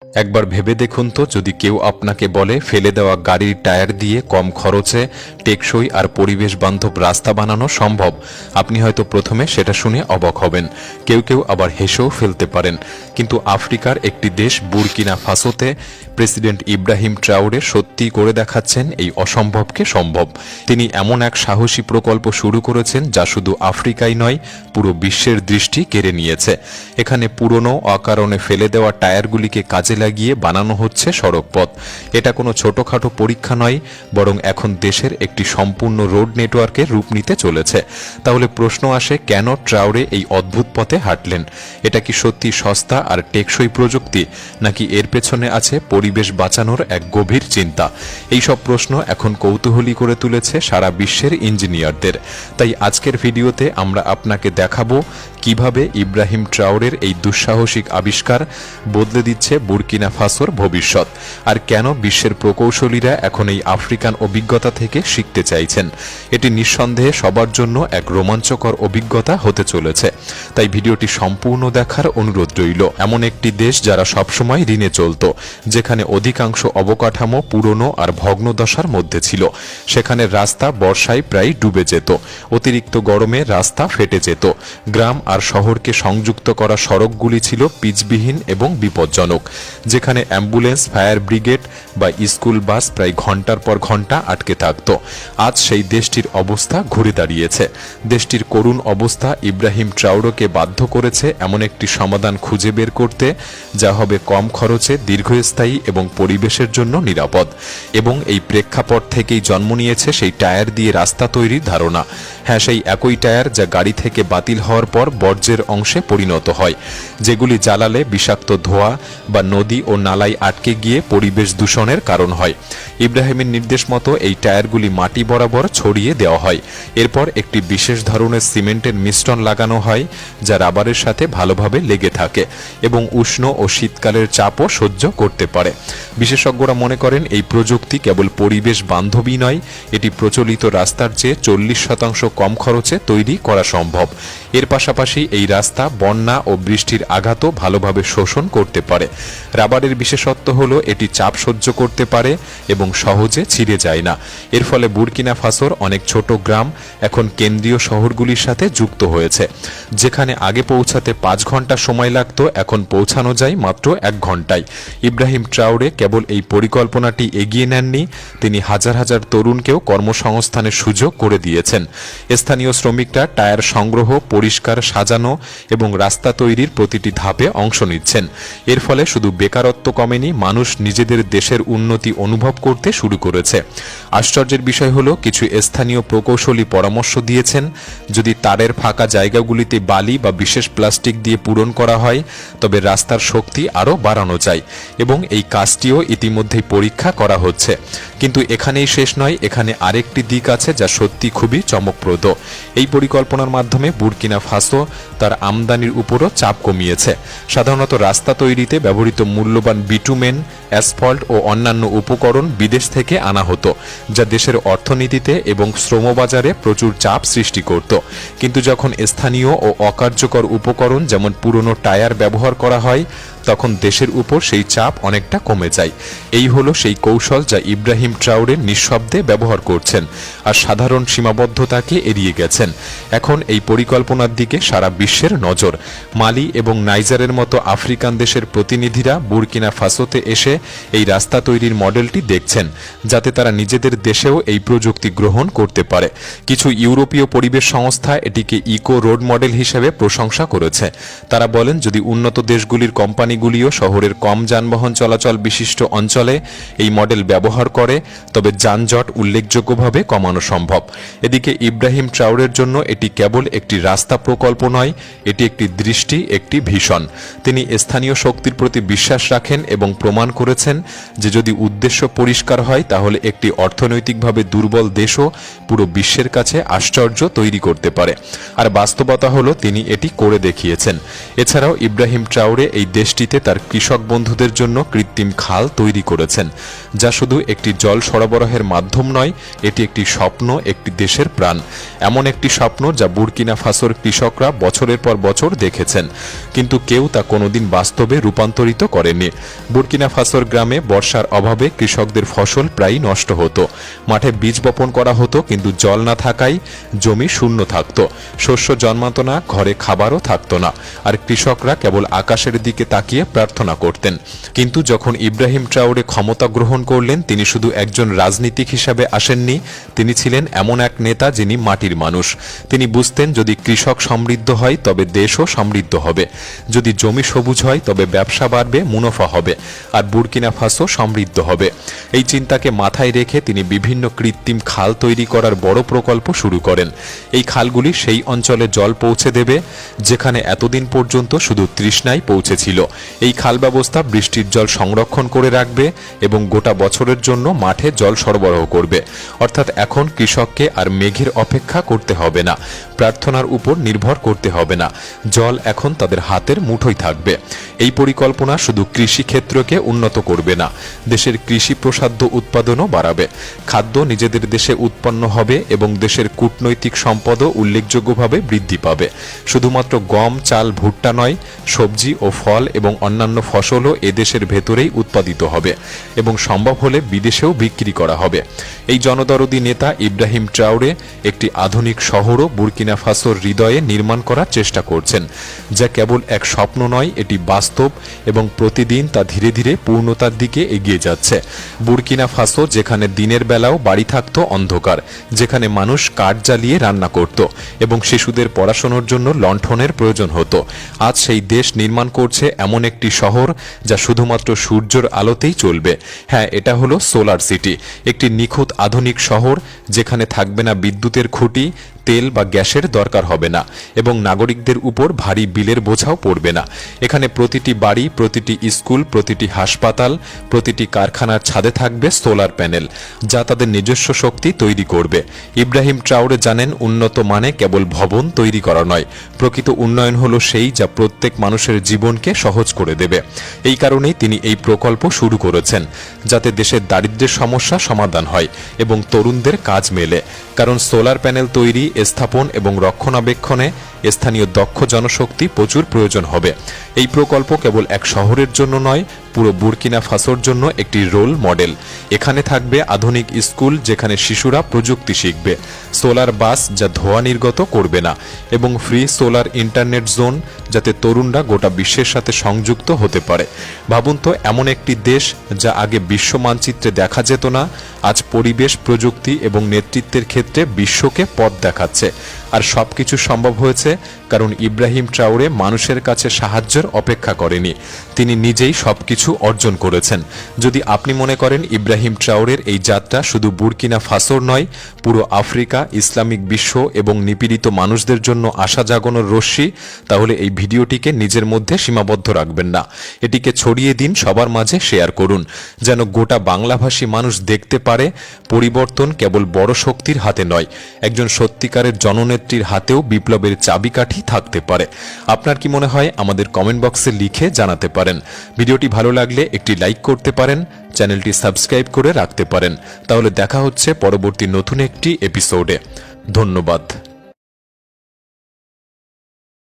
একবার ভেবে দেখুন তো, যদি কেউ আপনাকে বলে ফেলে দেওয়া গাড়ির টায়ার দিয়ে কম খরচে টেকসই আর পরিবেশ বান্ধব রাস্তা বানানো সম্ভব, আপনি হয়তো প্রথমে সেটা শুনে অবাক হবেন, কেউ কেউ আবার হেসেও ফেলতে পারেন। কিন্তু আফ্রিকার একটি দেশ বুরকিনা ফাসোতে প্রেসিডেন্ট ইব্রাহিম ট্রাওরে সত্যি করে দেখাচ্ছেন এই অসম্ভবকে সম্ভব। তিনি এমন এক সাহসী প্রকল্প শুরু করেছেন যা শুধু আফ্রিকাই নয়, পুরো বিশ্বের দৃষ্টি কেড়ে নিয়েছে। এখানে পুরনো অকারণে ফেলে দেওয়া টায়ারগুলিকে কাজে লাগিয়ে বানানো হচ্ছে সড়কপথ। এটা কোনো ছোটখাটো পরীক্ষা নয়, বরং এখন দেশের একটি সম্পূর্ণ রোড নেটওয়ার্কের রূপ নিতে চলেছে। তাহলে প্রশ্ন আসে, কেন ট্রাওরে এই অদ্ভুত পথে হাঁটলেন? এটা কি সত্যি সস্তা আর টেকসই প্রযুক্তি, নাকি এর পেছনে আছে পরিবেশ বাঁচানোর এক গভীর চিন্তা? এই সব প্রশ্ন এখন কৌতূহলী করে তুলেছে সারা বিশ্বের ইঞ্জিনিয়ারদের। তাই আজকের ভিডিওতে আমরা আপনাকে দেখাবো কিভাবে ইব্রাহিম ট্রাওরের এই দুঃসাহসিক আবিষ্কার বদলে দিচ্ছে বুরকিনা ফাসোর ভবিষ্যৎ, আর কেন বিশ্বের প্রকৌশলীরা এখন এই আফ্রিকান অভিজ্ঞতা থেকে শিখতে চাইছেন। এটি নিঃসন্দেহে সবার জন্য এক রোমাঞ্চকর অভিজ্ঞতা হতে চলেছে, তাই ভিডিওটি সম্পূর্ণ দেখার অনুরোধ রইল। এমন একটি দেশ যারা সবসময় ঋণে চলত, যেখানে অধিকাংশ অবকাঠামো পুরনো আর ভগ্নদশার মধ্যে ছিল, সেখানে রাস্তা বর্ষায় প্রায় ডুবে যেত, অতিরিক্ত গরমে রাস্তা ফেটে যেত, গ্রাম আর শহরকে সংযুক্ত করা সড়কগুলি ছিল পিচবিহীন এবং বিপজ্জনক, যেখানে অ্যাম্বুলেন্স, ফায়ার ব্রিগেড বা স্কুল বাস প্রায় ঘন্টার পর ঘন্টা আটকে থাকত। আজ সেই দেশটির অবস্থা ঘুরে দাঁড়িয়েছে। দেশটির করুণ অবস্থা ইব্রাহিম ট্রাওরেকে বাধ্য করেছে এমন একটি সমাধান খুঁজে বের করতে যা হবে কম খরচে, দীর্ঘস্থায়ী এবং পরিবেশের জন্য নিরাপদ। এবং এই প্রেক্ষাপট থেকেই জন্ম নিয়েছে সেই টায়ার দিয়ে রাস্তা তৈরির ধারণা। হ্যাঁ, সেই একই টায়ার যা গাড়ি থেকে বাতিল হওয়ার পর বর্জ্যের অংশে পরিণত হয়, যেগুলি জ্বালালে বিষাক্ত ধোঁয়া বা নদী ও নালায় আটকে গিয়ে পরিবেশ দূষণের কারণ হয়। ইব্রাহিমের নির্দেশ মতো এই টায়ারগুলি মাটি বরাবর ছড়িয়ে দেওয়া হয়। এরপর একটি বিশেষ ধরনের সিমেন্টের মিশ্রণ লাগানো হয় যা রাবারের সাথে ভালোভাবে লেগে থাকে এবং উষ্ণ ও শীতকালের চাপও সহ্য করতে পারে। বিশেষজ্ঞরা মনে করেন এই প্রযুক্তি কেবল পরিবেশ বান্ধবই নয়, এটি প্রচলিত রাস্তার চেয়ে 40% কম খরচে তৈরি করা সম্ভব। এর পাশাপাশি এই রাস্তা বন্যা ও বৃষ্টির আঘাতও ভালোভাবে শোষণ করতে পারে। রাবারের বিশেষত্ব হলো এটি চাপ সহ্য করতে পারে এবং সহজে ছিঁড়ে যায় না। এর ফলে বুরকিনা ফাসোর অনেক ছোট গ্রাম এখন কেন্দ্রীয় শহরগুলির সাথে যুক্ত হয়েছে। যেখানে আগে পৌঁছাতে 5 ঘন্টা সময় লাগতো, এখন পৌঁছানো যায় মাত্র 1 ঘন্টায়। ইব্রাহিম ট্রাওরে কেবল এই পরিকল্পনাটি এগিয়ে নেননি, তিনি হাজার হাজার তরুণকেও কর্মসংস্থানের সুযোগ করে দিয়েছেন। স্থানীয় শ্রমিকরা টায়ার সংগ্রহ, পরিষ্কার, সাজানো এবং রাস্তা তৈরির প্রতিটি ধাপে অংশ নিচ্ছেন। এর ফলে শুধু বেকারত্ব কমেনি, মানুষ নিজেদের দেশের উন্নতি অনুভব করতে শুরু করেছে। আশ্চর্যের বিষয় হলো, কিছু স্থানীয় প্রকৌশলী পরামর্শ দিয়েছেন, যদি তারের ফাঁকা জায়গাগুলিতে বালি বা বিশেষ প্লাস্টিক দিয়ে পূরণ করা হয় তবে রাস্তার শক্তি আরও বাড়ানো যায়, এবং এই কাজটিও ইতিমধ্যেই পরীক্ষা করা হচ্ছে। কিন্তু এখানেই শেষ নয়, এখানে আরেকটি দিক আছে যা সত্যি খুবই চমকপ্রদ। এই পরিকল্পনার মাধ্যমে বুরকিনা ফাসো তার আমদানির উপরও চাপ কমিয়েছে। সাধারণত রাস্তা তৈরিতে ব্যবহৃত মূল্যবান বিটুমেন, অ্যাসফল্ট ও অন্যান্য উপকরণ বিদেশ থেকে আনা হতো, যা দেশের অর্থনীতিতে এবং শ্রমবাজারে প্রচুর চাপ সৃষ্টি করত। কিন্তু যখন স্থানীয় ও অকার্যকর উপকরণ যেমন পুরনো টায়ার ব্যবহার করা হয়, তখন দেশের উপর সেই চাপ অনেকটা কমে যায়। এই হলো সেই কৌশল যা ইব্রাহিম ট্রাওরে নিঃশব্দে ব্যবহার করছেন আর সাধারণ সীমাবদ্ধতাকে এড়িয়ে গেছেন। এখন এই পরিকল্পনার দিকে সারা বিশ্বের নজর। মালি এবং নাইজারের মতো আফ্রিকান দেশের প্রতিনিধিরা বুরকিনা ফাসোতে এসে এই রাস্তা তৈরির মডেলটি দেখছেন, যাতে তারা নিজেদের দেশেও এই প্রযুক্তি গ্রহণ করতে পারে। কিছু ইউরোপীয় পরিবেশ সংস্থা এটিকে ইকো রোড মডেল হিসেবে প্রশংসা করেছে। তারা বলেন, যদি উন্নত দেশগুলির কোম্পানিগুলিও শহরের কম যানবাহন চলাচল বিশিষ্ট অঞ্চলে এই মডেল ব্যবহার করে, তবে যানজট উল্লেখযোগ্যভাবে কমানো সম্ভব। এদিকে ইব্রাহিম ট্রাওরের জন্য এটি কেবল একটি রাস্তা প্রকল্প নয়, এটি একটি দৃষ্টি, একটি ভিশন। তিনি স্থানীয় শক্তির প্রতি বিশ্বাস রাখেন এবং প্রমাণ করেছেন যে যদি উদ্দেশ্য পরিষ্কার হয় তাহলে একটি অর্থনৈতিকভাবে দুর্বল দেশও পুরো বিশ্বের কাছে আশ্চর্য তৈরি করতে পারে। আর বাস্তবতা হলো তিনি এটি করে দেখিয়েছেন। এছাড়াও ইব্রাহিম ট্রাওরে এই দেশটি বৃষ্টিতে তার কৃষক বন্ধুদের জন্য কৃত্রিম খাল তৈরি করেছেন, যা শুধু একটি জল সরবরাহের মাধ্যম নয়, এটি একটি স্বপ্ন, একটি দেশের প্রাণ। এমন একটি স্বপ্ন যা বুর্কিনা ফাসোর কৃষকরা বছরের পর বছর দেখেছেন, কিন্তু কেউ তা কোনোদিন বাস্তবে রূপান্তরিত করেনি। বুর্কিনা ফাসোর গ্রামে বর্ষার অভাবে কৃষকদের ফসল প্রায় নষ্ট হতো। মাঠে বীজ বপন করা হতো, কিন্তু জল না থাকায় জমি শূন্য থাকত। শস্য জন্মাতো না, ঘরে খাবারও থাকতো না, আর কৃষকরা কেবল আকাশের দিকে তাকিয়ে প্রার্থনা করতেন। কিন্তু যখন ইব্রাহিম ট্রাওরে ক্ষমতা গ্রহণ করলেন, তিনি শুধু একজন রাজনীতিক হিসাবে আসেননি, তিনি ছিলেন এমন এক নেতা যিনি মাটির মানুষ। তিনি বুঝতেন, যদি কৃষক সমৃদ্ধ হয় তবে দেশও সমৃদ্ধ হবে, যদি জমি সবুজ হয় তবে ব্যবসা বাড়বে, মুনাফা হবে, আর বুর্কিনা ফাসো সমৃদ্ধ হবে। এই চিন্তাকে মাথায় রেখে তিনি বিভিন্ন কৃত্রিম খাল তৈরি করার বড় প্রকল্প শুরু করেন। এই খালগুলি সেই অঞ্চলে জল পৌঁছে দেবে যেখানে এতদিন পর্যন্ত শুধু তৃষ্ণাই পৌঁছেছিল। এই খাল ব্যবস্থা বৃষ্টির জল সংরক্ষণ করে রাখবে এবং গোটা বছরের জন্য মাঠে জল সরবরাহ করবে। অর্থাৎ এখন কৃষককে আর মেঘের অপেক্ষা করতে হবে না, প্রার্থনার উপর নির্ভর করতে হবে না। জল এখন তাদের হাতের মুঠোয় থাকবে। এই পরিকল্পনা শুধু কৃষি ক্ষেত্রকে উন্নত করবে না, দেশের কৃষি প্রসাদ্য উৎপাদনও বাড়াবে। খাদ্য নিজেদের দেশে উৎপন্ন হবে এবং দেশের কূটনৈতিক সম্পদও উল্লেখযোগ্যভাবে বৃদ্ধি পাবে। শুধুমাত্র গম, চাল, ভুট্টা নয়, সবজি ও ফল এবং অন্যান্য ফসলও এদেশের ভেতরেই উৎপাদিত হবে এবং সম্ভব হলে বিদেশেও বিক্রি করা হবে। এই জনদরদী নেতা ইব্রাহিম ট্রাওরে একটি আধুনিক শহরও বুর্কিনা ফাসোর হৃদয়ে নির্মাণ করার চেষ্টা করছেন, যা কেবল এক স্বপ্ন নয়, এটি বাস্তব এবং প্রতিদিন তা ধীরে ধীরে পূর্ণতার দিকে এগিয়ে যাচ্ছে। বুর্কিনা ফাসো যেখানে দিনের বেলাও বাড়ি থাকত অন্ধকার, যেখানে মানুষ কাঠ জ্বালিয়ে রান্না করত এবং শিশুদের পড়াশোনার জন্য লণ্ঠনের প্রয়োজন হতো, আজ সেই দেশ নির্মাণ করছে এমন একটি শহর যা শুধুমাত্র সূর্যের আলোতেই চলবে। হ্যাঁ, এটা হলো সোলার সিটি, একটি নিখুঁত আধুনিক শহর যেখানে থাকবে না বিদ্যুতের খুঁটি, তেল বা গ্যাসের দরকার হবে না এবং নাগরিকদের উপর ভারী বিলের বোঝাও পড়বে না। এখানে প্রতিটি বাড়ি, প্রতিটি স্কুল, প্রতিটি হাসপাতাল, প্রতিটি কারখানার ছাদে থাকবে সোলার প্যানেল, যা তাদের নিজস্ব শক্তি তৈরি করবে। ইব্রাহিম ট্রাওরে জানেন, উন্নত মানে কেবল ভবন তৈরি করা নয়, প্রকৃত উন্নয়ন হলো সেই যা প্রত্যেক মানুষের জীবনকে সহজ করে দেবে। এই কারণেই তিনি এই প্রকল্প শুরু করেছেন, যাতে দেশের দারিদ্র্যের সমস্যা সমাধান হয় এবং তরুণদের কাজ মেলে। কারণ সোলার প্যানেল তৈরি, স্থাপন এবং রক্ষণাবেক্ষণে স্থানীয় দক্ষ জনশক্তি প্রচুর প্রয়োজন হবে। এই প্রকল্প কেবল এক শহরের জন্য নয়, পুরো বুর্কিনা ফাসোর জন্য একটি রোল মডেল। এখানে থাকবে আধুনিক স্কুল যেখানে শিশুরা প্রযুক্তি শিখবে, সোলার বাস যা ধোঁয়া নির্গত করবে না, এবং ফ্রি সোলার ইন্টারনেট জোন যাতে তরুণরা গোটা বিশ্বের সাথে সংযুক্ত হতে পারে। ভাবুন তো, এমন একটি দেশ যা আগে বিশ্ব মানচিত্রে দেখা যেত না, আজ পরিবেশ, প্রযুক্তি এবং নেতৃত্বের ক্ষেত্রে বিশ্বকে পথ দেখাচ্ছে। আর সবকিছু সম্ভব হয়েছে কারণ ইব্রাহিম ট্রাওরে মানুষের কাছে সাহায্যের অপেক্ষা করেনি, তিনি নিজেই সবকিছু অর্জন করেছেন। যদি আপনি মনে করেন ইব্রাহিম ট্রাওরের এই যাত্রা শুধু বুর্কিনা ফাসোর নয়, পুরো আফ্রিকা, ইসলামিক বিশ্ব এবং নিপীড়িত মানুষদের জন্য আশা জাগানোর রশ্মি, তাহলে এই ভিডিওটিকে নিজের মধ্যে সীমাবদ্ধ রাখবেন না, এটিকে ছড়িয়ে দিন, সবার মাঝে শেয়ার করুন, যেন গোটা বাংলাভাষী মানুষ দেখতে পারে পরিবর্তন কেবল বড় শক্তির হাতে নয়, একজন সত্যিকারের জননেত্রীর হাতেও বিপ্লবের চাবিকাঠি থাকতে পারে। আপনার কি মনে হয় আমাদের কমেন্ট বক্সে লিখে জানাতে পারেন। ভিডিওটি ভালো লাগলে একটি লাইক করতে পারেন, চ্যানেলটি সাবস্ক্রাইব করে রাখতে পারেন। তাহলে দেখা হচ্ছে পরবর্তী নতুন একটি এপিসোডে। ধন্যবাদ।